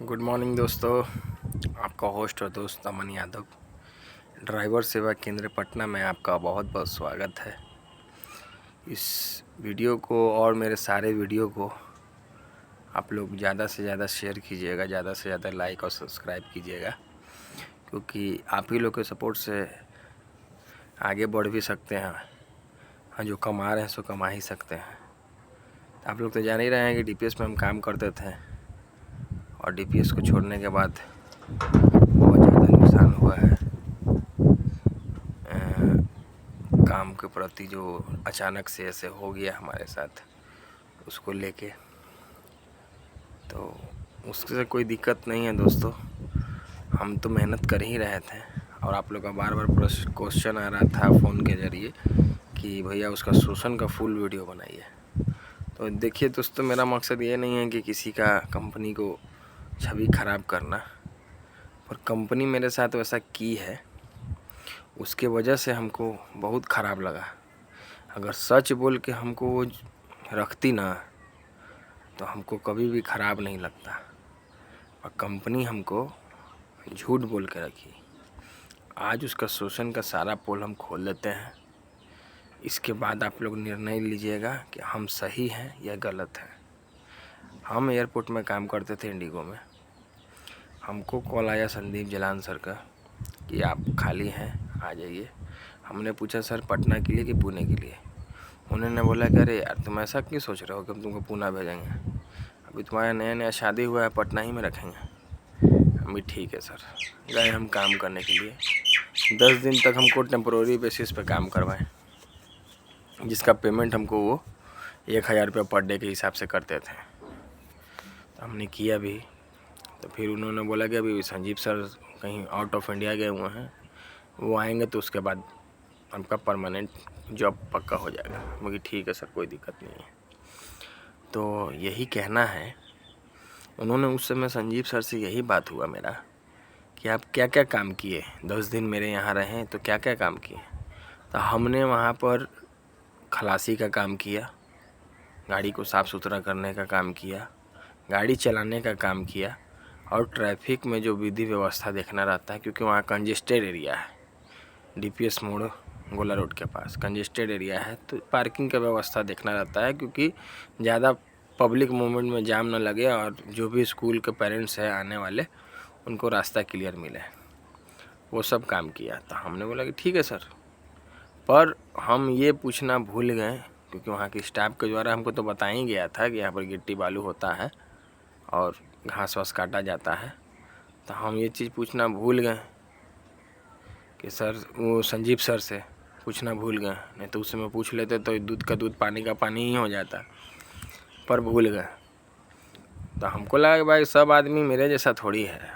Good morning दोस्तों। आपका host और दोस्त अमन यादव, ड्राइवर सेवा केंद्र पटना में आपका बहुत बहुत स्वागत है। इस वीडियो को और मेरे सारे वीडियो को आप लोग ज़्यादा से ज़्यादा शेयर कीजिएगा, ज़्यादा से ज़्यादा लाइक और सब्सक्राइब कीजिएगा, क्योंकि आप ही लोग के सपोर्ट से आगे बढ़ भी सकते हैं। हाँ, जो कमा रहे हैं सो कमा ही सकते हैं। आप लोग तो जान ही रहे हैं कि डीपीएस में हम काम करते थे और डीपीएस को छोड़ने के बाद बहुत ज़्यादा नुकसान हुआ है। काम के प्रति जो अचानक से ऐसे हो गया हमारे साथ, उसको लेके तो उससे कोई दिक्कत नहीं है दोस्तों। हम तो मेहनत कर ही रहे थे और आप लोग का बार बार क्वेश्चन आ रहा था फ़ोन के ज़रिए कि भैया उसका शोषण का फुल वीडियो बनाइए। तो देखिए दोस्तों, मेरा मकसद ये नहीं है कि किसी का कंपनी को छवि ख़राब करना, पर कंपनी मेरे साथ वैसा की है, उसके वजह से हमको बहुत ख़राब लगा। अगर सच बोल के हमको वो रखती ना तो हमको कभी भी ख़राब नहीं लगता, और कंपनी हमको झूठ बोल के रखी। आज उसका शोषण का सारा पोल हम खोल देते हैं। इसके बाद आप लोग निर्णय लीजिएगा कि हम सही हैं या गलत हैं। हम एयरपोर्ट में काम करते थे इंडिगो में। हमको कॉल आया संदीप जलान सर का कि आप खाली हैं, आ जाइए। हमने पूछा सर पटना के लिए कि पुणे के लिए। उन्होंने बोला कि अरे यार, तुम ऐसा क्यों सोच रहे हो कि हम तुमको पुणे भेजेंगे, अभी तुम्हारा नया नया शादी हुआ है, पटना ही में रखेंगे। हम भी ठीक है सर। गए हम काम करने के लिए। 10 दिन तक हमको टेम्पोररी बेसिस पे काम करवाएं, जिसका पेमेंट हमको वो 1000 रुपये पर डे के हिसाब से करते थे। तो हमने किया भी। तो फिर उन्होंने बोला कि अभी संजीव सर कहीं आउट ऑफ इंडिया गए हुए हैं, वो आएंगे तो उसके बाद आपका परमानेंट जॉब पक्का हो जाएगा। मुझे ठीक है सर, कोई दिक्कत नहीं है। तो यही कहना है। उन्होंने उस समय संजीव सर से यही बात हुआ मेरा कि आप क्या क्या काम किए, 10 दिन मेरे यहाँ रहे तो क्या क्या काम किए। तो हमने वहाँ पर खलासी का काम किया, गाड़ी को साफ़ सुथरा करने का काम किया, गाड़ी चलाने का काम किया, और ट्रैफिक में जो विधि व्यवस्था देखना रहता है, क्योंकि वहाँ कंजेस्टेड एरिया है। डीपीएस मोड़ गोला रोड के पास कंजेस्टेड एरिया है, तो पार्किंग का व्यवस्था देखना रहता है, क्योंकि ज़्यादा पब्लिक मूवमेंट में जाम ना लगे और जो भी स्कूल के पेरेंट्स हैं आने वाले, उनको रास्ता क्लियर मिले। वो सब काम किया। तो हमने बोला कि ठीक है सर, पर हम ये पूछना भूल गए, क्योंकि वहाँ के स्टाफ के द्वारा हमको तो बता ही गया था कि यहाँ पर गिट्टी बालू होता है और घास वास काटा जाता है। तो हम ये चीज़ पूछना भूल गए कि सर, वो संजीव सर से पूछना भूल गए। नहीं तो उस समय पूछ लेते तो दूध का दूध पानी का पानी ही हो जाता, पर भूल गए। तो हमको लगा कि भाई सब आदमी मेरे जैसा थोड़ी है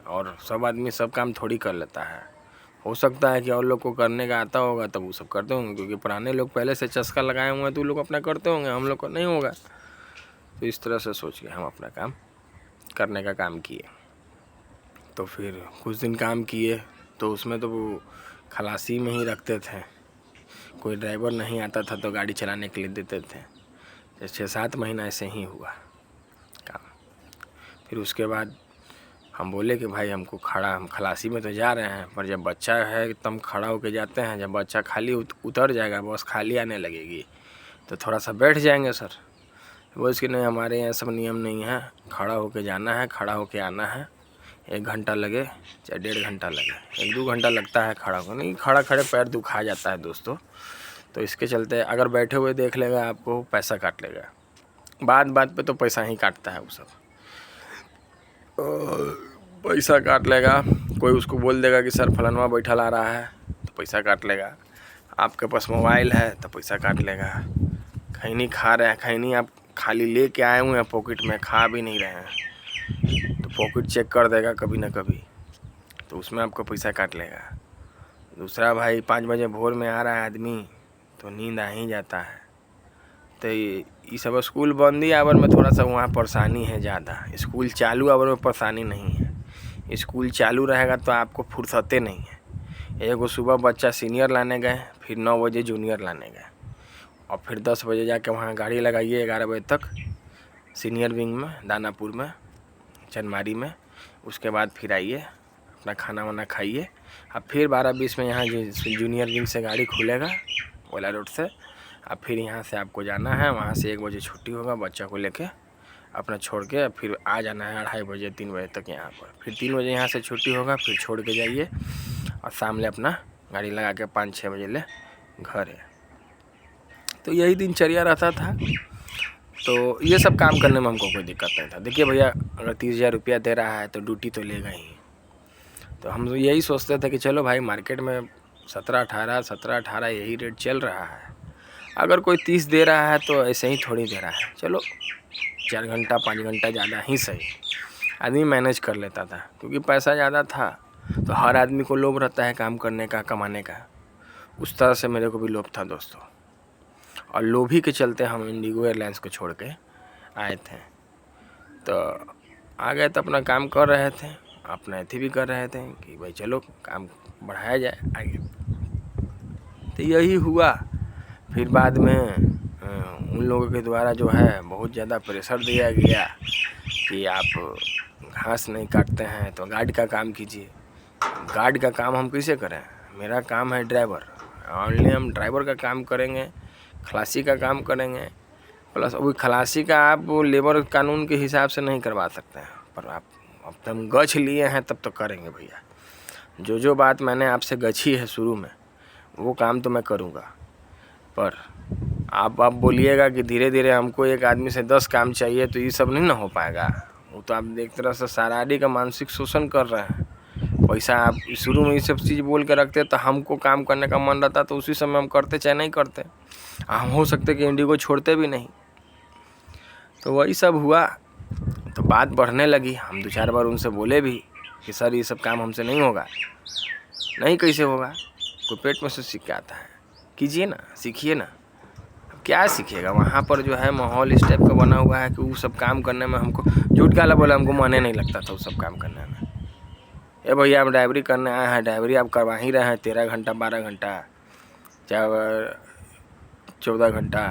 और सब आदमी सब काम थोड़ी कर लेता है। हो सकता है कि और लोग को करने का आता होगा तब वो सब करते होंगे, क्योंकि पुराने लोग पहले से चस्का लगाए हुए हैं तो वो लोग अपना करते होंगे, हम लोग को नहीं होगा। तो इस तरह से सोच के हम अपना काम करने का काम किए। तो फिर कुछ दिन काम किए तो उसमें तो वो खलासी में ही रखते थे, कोई ड्राइवर नहीं आता था तो गाड़ी चलाने के लिए देते थे। 6-7 महीना ऐसे ही हुआ काम। फिर उसके बाद हम बोले कि भाई हमको हम खलासी में तो जा रहे हैं, पर जब बच्चा है तब खड़ा होके जाते हैं, जब बच्चा खाली उतर जाएगा, बस खाली आने लगेगी तो थोड़ा सा बैठ जाएंगे सर। वो इसके नहीं, हमारे यहाँ सब नियम नहीं है, खड़ा होके जाना है, खड़ा होके आना है। 1 घंटा लगे चाहे 1.5 घंटा लगे, 1-2 घंटा लगता है खड़ा होकर, नहीं खड़ा खड़े पैर दुखा जाता है दोस्तों। तो इसके चलते अगर बैठे हुए देख लेगा आपको, पैसा काट लेगा। बात बात पे तो पैसा ही काटता है वो सब, पैसा काट लेगा। कोई उसको बोल देगा कि सर फलाना बैठा ला रहा है तो पैसा काट लेगा। आपके पास मोबाइल है तो पैसा काट लेगा। कहीं नहीं खा रहे हैं, कहीं नहीं आप खाली ले के आए हुए हैं पॉकेट में, खा भी नहीं रहे हैं, तो पॉकेट चेक कर देगा कभी ना कभी, तो उसमें आपको पैसा काट लेगा। दूसरा भाई, 5 बजे भोर में आ रहा है आदमी तो नींद आ ही जाता है। तो ये सब स्कूल बंदी आवर में थोड़ा सा वहाँ परेशानी है ज़्यादा। स्कूल चालू आवर में परेशानी नहीं है। स्कूल चालू रहेगा तो आपको फुर्सते नहीं है। एगो सुबह बच्चा सीनियर लाने गए, फिर 9 बजे जूनियर लाने गए, और फिर 10 बजे जाके वहाँ गाड़ी लगाइए 11 बजे तक सीनियर विंग में दानापुर में, चनमारी में। उसके बाद फिर आइए, अपना खाना वाना खाइए। अब फिर 12:20 में यहाँ जूनियर विंग से गाड़ी खुलेगा ओला रोड से। अब फिर यहाँ से आपको जाना है, वहाँ से 1 बजे छुट्टी होगा, बच्चा को लेके अपना छोड़ के फिर आ जाना है 2:30 बजे 3 बजे तक यहाँ पर। फिर 3 बजे यहाँ से छुट्टी होगा, फिर छोड़ के जाइए और सामने अपना गाड़ी लगा के 5-6 बजे ले घर है। तो यही दिनचर्या रहता था। तो ये सब काम करने में हमको कोई दिक्कत नहीं था। देखिए भैया, अगर 30,000 रुपया दे रहा है तो ड्यूटी तो लेगा ही। तो हम यही सोचते थे कि चलो भाई, मार्केट में 17-18 यही रेट चल रहा है। अगर कोई 30 दे रहा है तो ऐसे ही थोड़ी दे रहा है, चलो 4 घंटा 5 घंटा ज़्यादा ही सही, आदमी मैनेज कर लेता था। क्योंकि पैसा ज़्यादा था तो हर आदमी को लोभ रहता है काम करने का, कमाने का। उस तरह से मेरे को भी लोभ था दोस्तों, और लोभी के चलते हम इंडिगो एयरलाइंस को छोड़ के आए थे। तो आ गए तो अपना काम कर रहे थे, अपना अथी भी कर रहे थे कि भाई चलो काम बढ़ाया जाए आगे। तो यही हुआ। फिर बाद में उन लोगों के द्वारा जो है बहुत ज़्यादा प्रेशर दिया गया कि आप घास नहीं काटते हैं तो गार्ड का काम कीजिए। गार्ड का काम हम कैसे करें? मेरा काम है ड्राइवर, ओनली हम ड्राइवर का काम करेंगे, खलासी का काम करेंगे। प्लस वो खलासी का आप लेबर कानून के हिसाब से नहीं करवा सकते हैं, पर आप अब हम गछ लिए हैं तब तो करेंगे भैया। जो बात मैंने आपसे गछी है शुरू में, वो काम तो मैं करूँगा। पर आप बोलिएगा कि धीरे धीरे हमको एक आदमी से 10 काम चाहिए, तो ये सब नहीं ना हो पाएगा। वो तो आप एक तरह से शारीरिक का मानसिक शोषण कर रहे हैं। पैसा आप शुरू में ये सब चीज़ बोल के रखते तो हमको काम करने का मन रहता तो उसी समय हम करते, चाहे नहीं करते। हम हो सकते कि इंडिगो छोड़ते भी नहीं। तो वही सब हुआ। तो बात बढ़ने लगी। हम 2-4 बार उनसे बोले भी कि सर ये सब काम हमसे नहीं होगा। नहीं कैसे होगा? कोई पेट में से सीख के आता है, कीजिए ना, सीखिए ना। अब क्या सीखिएगा? वहाँ पर जो है माहौल इस टाइप का बना हुआ है कि वो सब काम करने में हमको, झूठ काला बोला, हमको मन नहीं लगता था वो सब काम करने में। ए भैया, हम ड्राइवरी करने आए हैं, ड्राइवरी आप करवा ही रहे हैं 13 घंटा 12 घंटा चाहे 14 घंटा,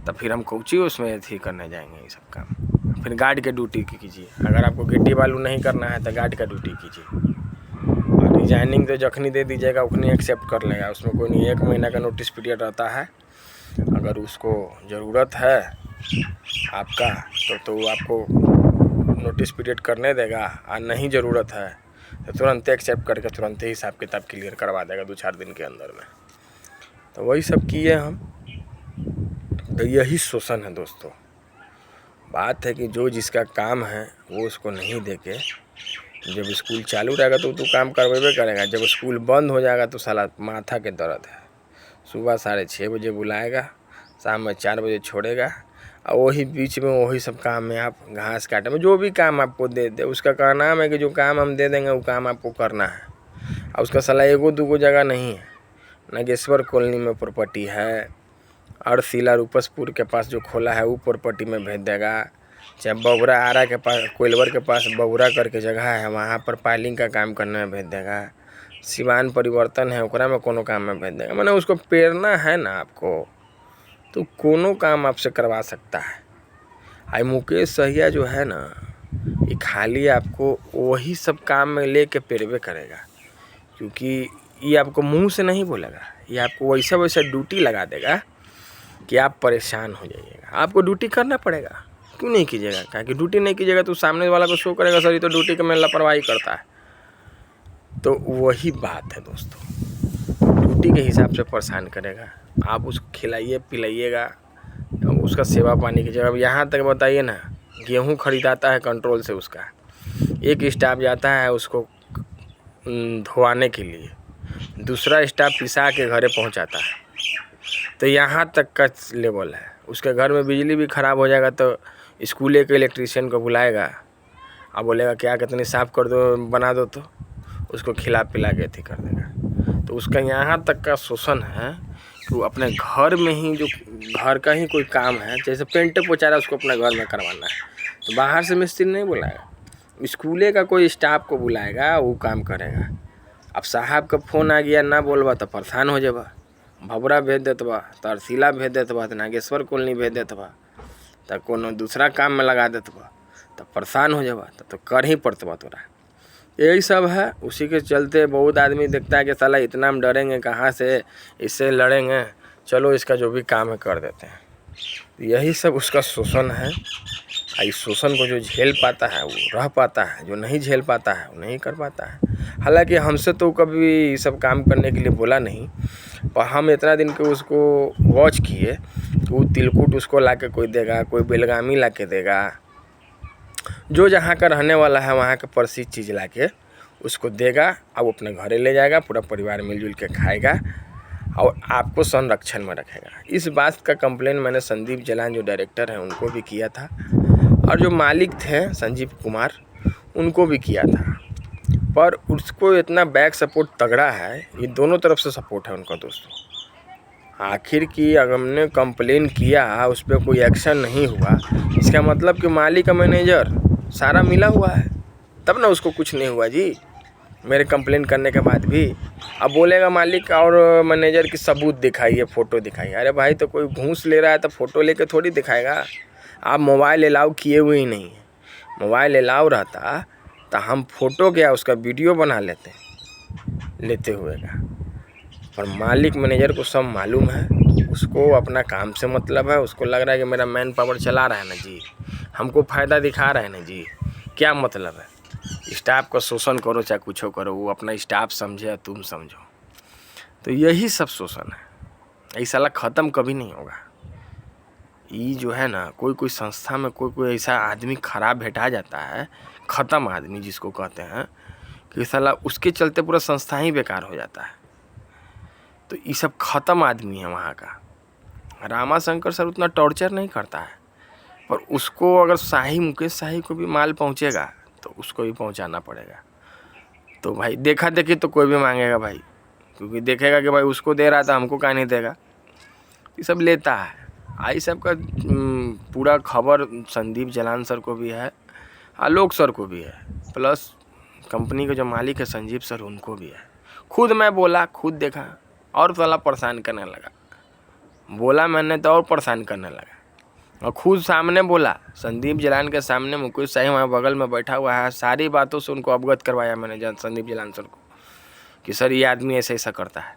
तो फिर हम कोची उसमें थी करने जाएंगे ये सब काम। फिर गार्ड के ड्यूटी कीजिए। अगर आपको गिट्टी बालू नहीं करना है तो गार्ड का ड्यूटी कीजिए। और डिजाइनिंग तो जखनी दे दीजिएगा उखनी एक्सेप्ट कर लेगा, उसमें कोई नहीं। 1 महीना का नोटिस पीरियड रहता है। अगर उसको ज़रूरत है आपका तो आपको नोटिस पीरियड करने देगा, और नहीं ज़रूरत है तो तुरंत एक्सेप्ट करके तुरंत ही हिसाब किताब क्लियर करवा देगा 2-4 दिन के अंदर में। तो वही सब किए हम। तो यही शोषण है दोस्तों। बात है कि जो जिसका काम है वो उसको नहीं देके, जब स्कूल चालू रहेगा तो तू काम करवेबे करेगा, जब स्कूल बंद हो जाएगा तो साला माथा के दर्द है। सुबह 6:30 बजे बुलाएगा, शाम में 4 बजे छोड़ेगा, और वही बीच में वही सब काम में आप घास काटे में जो भी काम आपको दे दे, उसका कहना है कि जो काम हम दे देंगे वो काम आपको करना है। और उसका साला 1-2 जगह नहीं है। नागेश्वर कॉलोनी में प्रॉपर्टी है, और सीला रूपसपुर के पास जो खोला है वो प्रॉपर्टी में भेज देगा, चाहे बबुरा आरा के पास, कोइलवर के पास बबुरा करके जगह है, वहाँ पर पाइलिंग का काम करने में भेज देगा। सिवान परिवर्तन है, ओकरा में कोनो काम में भेज देगा। मैंने उसको पेरना है ना आपको, तो कोनो काम आपसे करवा सकता है। आई मुकेश सहिया जो है ना, ये खाली आपको वही सब काम में लेके पेरवे करेगा, क्योंकि ये आपको मुंह से नहीं बोलेगा, ये आपको वैसा ड्यूटी लगा देगा कि आप परेशान हो जाइएगा। आपको ड्यूटी करना पड़ेगा, क्यों नहीं कीजिएगा? क्या कि ड्यूटी नहीं कीजिएगा तो सामने वाला को शो करेगा सर ये तो ड्यूटी के में लापरवाही करता है। तो वही बात है दोस्तों, ड्यूटी के हिसाब से परेशान करेगा। आप उसको खिलाइए पिलाइएगा, उसका सेवा पानी कीजिएगा। अब यहाँ तक बताइए ना, गेहूँ खरीदाता है कंट्रोल से, उसका एक स्टाफ जाता है उसको धोआने के लिए, दूसरा स्टाफ पिसा के घरे पहुँचाता है। तो यहाँ तक का लेवल है। उसके घर में बिजली भी ख़राब हो जाएगा तो स्कूले के इलेक्ट्रीशियन को बुलाएगा और बोलेगा क्या कितनी साफ़ कर दो, बना दो, तो उसको खिला पिला के अथी कर देगा। तो उसका यहाँ तक का शोषण है कि वो अपने घर में ही, जो घर का ही कोई काम है, जैसे पेंट पोचा रहा है उसको अपने घर में करवाना है, तो बाहर से मिस्त्री नहीं बुलाएगा, स्कूले का कोई स्टाफ को बुलाएगा, वो काम करेगा। अब साहब का फ़ोन आ गया ना बोलबा तो परेशान हो जाबा, भबरा भेज देतबा, तरसीला भेज देतबा, तो नागेश्वर कॉलोनी भेज देतबा, तो कोनो दूसरा काम में लगा देतबा, तो परेशान हो जावा तो कर ही पड़तवा तोरा। यही सब है। उसी के चलते बहुत आदमी देखता है कि साला इतना हम डरेंगे कहाँ से, इससे लड़ेंगे, चलो इसका जो भी काम है कर देते हैं। यही सब उसका शोषण है। इस शोषण को जो झेल पाता है वो रह पाता है, जो नहीं झेल पाता है वो नहीं कर पाता है। हालांकि हमसे तो कभी ये सब काम करने के लिए बोला नहीं, पर हम इतना दिन के उसको वॉच किए कि वो तिलकुट उसको ला के कोई देगा, कोई बेलगामी ला के देगा, जो जहाँ का रहने वाला है वहाँ का प्रसिद्ध चीज़ ला के उसको देगा और वो अपने घरे ले जाएगा, पूरा परिवार मिलजुल के खाएगा और आपको संरक्षण में रखेगा। इस बात का कंप्लेन मैंने संदीप जलान जो डायरेक्टर हैं उनको भी किया था, और जो मालिक थे संजीव कुमार उनको भी किया था, पर उसको इतना बैक सपोर्ट तगड़ा है, ये दोनों तरफ से सपोर्ट है उनका दोस्तों। आखिर की अगर हमने कंप्लेन किया उस पर कोई एक्शन नहीं हुआ, इसका मतलब कि मालिक का मैनेजर सारा मिला हुआ है, तब ना उसको कुछ नहीं हुआ जी। मेरे कंप्लेन करने के बाद भी अब बोलेगा मालिक और मैनेजर की सबूत दिखाइए, फ़ोटो दिखाइए। अरे भाई तो कोई घूस ले रहा है तो फ़ोटो लेके थोड़ी दिखाएगा। आप मोबाइल अलाउ किए हुए ही नहीं है। मोबाइल अलाउ रहता तो हम फ़ोटो क्या उसका वीडियो बना लेते हुए का। पर मालिक मैनेजर को सब मालूम है, उसको अपना काम से मतलब है। उसको लग रहा है कि मेरा मैन पावर चला रहा है ना जी, हमको फ़ायदा दिखा रहा है ना जी, क्या मतलब है। स्टाफ का शोषण करो चाहे कुछ करो, वो अपना स्टाफ समझे या तुम समझो, तो यही सब शोषण है। ये साला ख़त्म कभी नहीं होगा। ये जो है ना, कोई संस्था में कोई ऐसा आदमी खराब भेटा जाता है, ख़त्म आदमी जिसको कहते हैं, कि साला उसके चलते पूरा संस्था ही बेकार हो जाता है। तो ये सब ख़त्म आदमी है वहाँ का। रामाशंकर सर उतना टॉर्चर नहीं करता है, पर उसको अगर मुकेश शाही को भी माल पहुँचेगा तो उसको भी पहुँचाना पड़ेगा। तो भाई देखा देखी तो कोई भी मांगेगा भाई, क्योंकि देखेगा कि भाई उसको दे रहा था हमको क्या नहीं देगा, ये सब लेता है। आई सब का पूरा खबर संदीप जलान सर को भी है, आलोक सर को भी है, प्लस कंपनी के जो मालिक है संजीव सर उनको भी है। खुद मैं बोला, खुद देखा और साला परेशान करने लगा। बोला मैंने तो और परेशान करने लगा, और खुद सामने बोला संदीप जलान के सामने। मुकेश शाही वहाँ बगल में बैठा हुआ है, सारी बातों से उनको अवगत करवाया मैंने संदीप जलान सर को कि सर ये आदमी ऐसा करता है।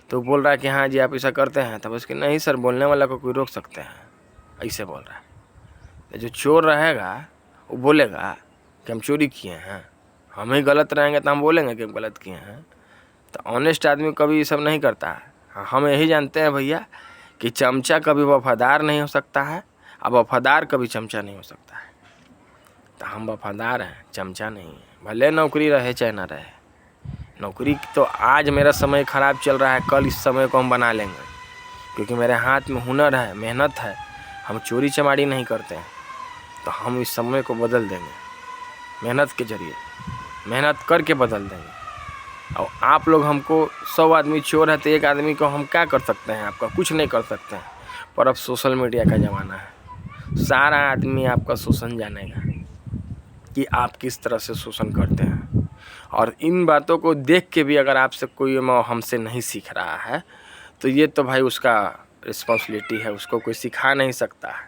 तो बोल रहा है कि हाँ जी आप ऐसा करते हैं, तब उसके नहीं सर बोलने वाला को कोई रोक सकते हैं, ऐसे बोल रहा है। जो चोर रहेगा वो बोलेगा कि हम चोरी किए हैं, हम ही गलत रहेंगे तो हम बोलेंगे कि हम गलत किए हैं। तो ऑनेस्ट आदमी कभी ये सब नहीं करता है। हम यही जानते हैं भैया कि चमचा कभी वफादार नहीं हो सकता है, अब वफादार कभी चमचा नहीं हो सकता है। तो हम वफादार हैं, चमचा नहीं है। भले नौकरी रहे चाहे ना रहे, नौकरी तो आज मेरा समय ख़राब चल रहा है, कल इस समय को हम बना लेंगे, क्योंकि मेरे हाथ में हुनर है, मेहनत है। हम चोरी चमारी नहीं करते हैं, तो हम इस समय को बदल देंगे मेहनत के जरिए, मेहनत करके बदल देंगे। और आप लोग हमको 100 आदमी चोर है तो एक आदमी को हम क्या कर सकते हैं, आपका कुछ नहीं कर सकते हैं। पर अब सोशल मीडिया का ज़माना है, सारा आदमी आपका शोषण जानेगा कि आप किस तरह से शोषण करते हैं। और इन बातों को देख के भी अगर आपसे कोई हमसे नहीं सीख रहा है तो ये तो भाई उसका रिस्पॉन्सिबिलिटी है, उसको कोई सिखा नहीं सकता है।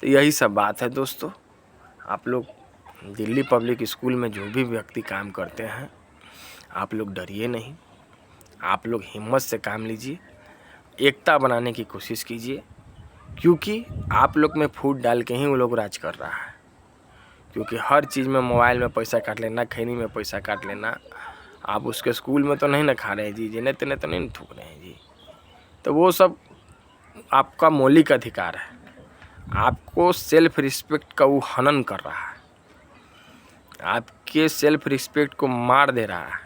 तो यही सब बात है दोस्तों। आप लोग दिल्ली पब्लिक स्कूल में जो भी व्यक्ति काम करते हैं, आप लोग डरिए नहीं, आप लोग हिम्मत से काम लीजिए, एकता बनाने की कोशिश कीजिए, क्योंकि आप लोग में फूट डाल के ही वो लोग राज कर रहा है। क्योंकि हर चीज़ में मोबाइल में पैसा काट लेना, खैनी में पैसा काट लेना, आप उसके स्कूल में तो नहीं ना खा रहे हैं जी, जिन्हें तिन्हें तो नहीं थूक रहे हैं जी। तो वो सब आपका मौलिक अधिकार है। आपको सेल्फ रिस्पेक्ट का वो हनन कर रहा है, आपके सेल्फ रिस्पेक्ट को मार दे रहा है।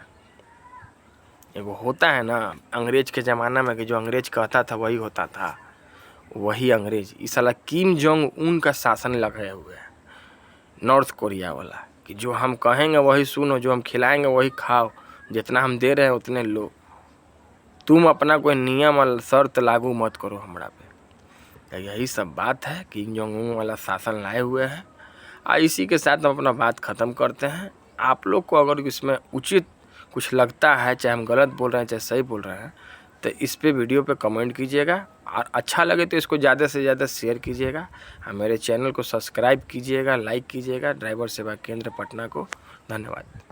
एगो होता है ना अंग्रेज के ज़माना में कि जो अंग्रेज कहता था वही होता था, वही अंग्रेज इस साला किम जोंग उन का शासन लगाए हुए है, नॉर्थ कोरिया वाला, कि जो हम कहेंगे वही सुनो, जो हम खिलाएंगे वही खाओ, जितना हम दे रहे हैं उतने लो, तुम अपना कोई नियम और शर्त लागू मत करो हमरा पे। तो यही सब बात है, किम जोंग उन वाला शासन लाए हुए हैं। इसी के साथ हम अपना बात ख़त्म करते हैं। आप लोग को अगर इसमें उचित कुछ लगता है, चाहे हम गलत बोल रहे हैं चाहे सही बोल रहे हैं, तो इस पे वीडियो पे कमेंट कीजिएगा और अच्छा लगे तो इसको ज़्यादा से ज़्यादा शेयर कीजिएगा। मेरे चैनल को सब्सक्राइब कीजिएगा, लाइक कीजिएगा। ड्राइवर सेवा केंद्र पटना को धन्यवाद।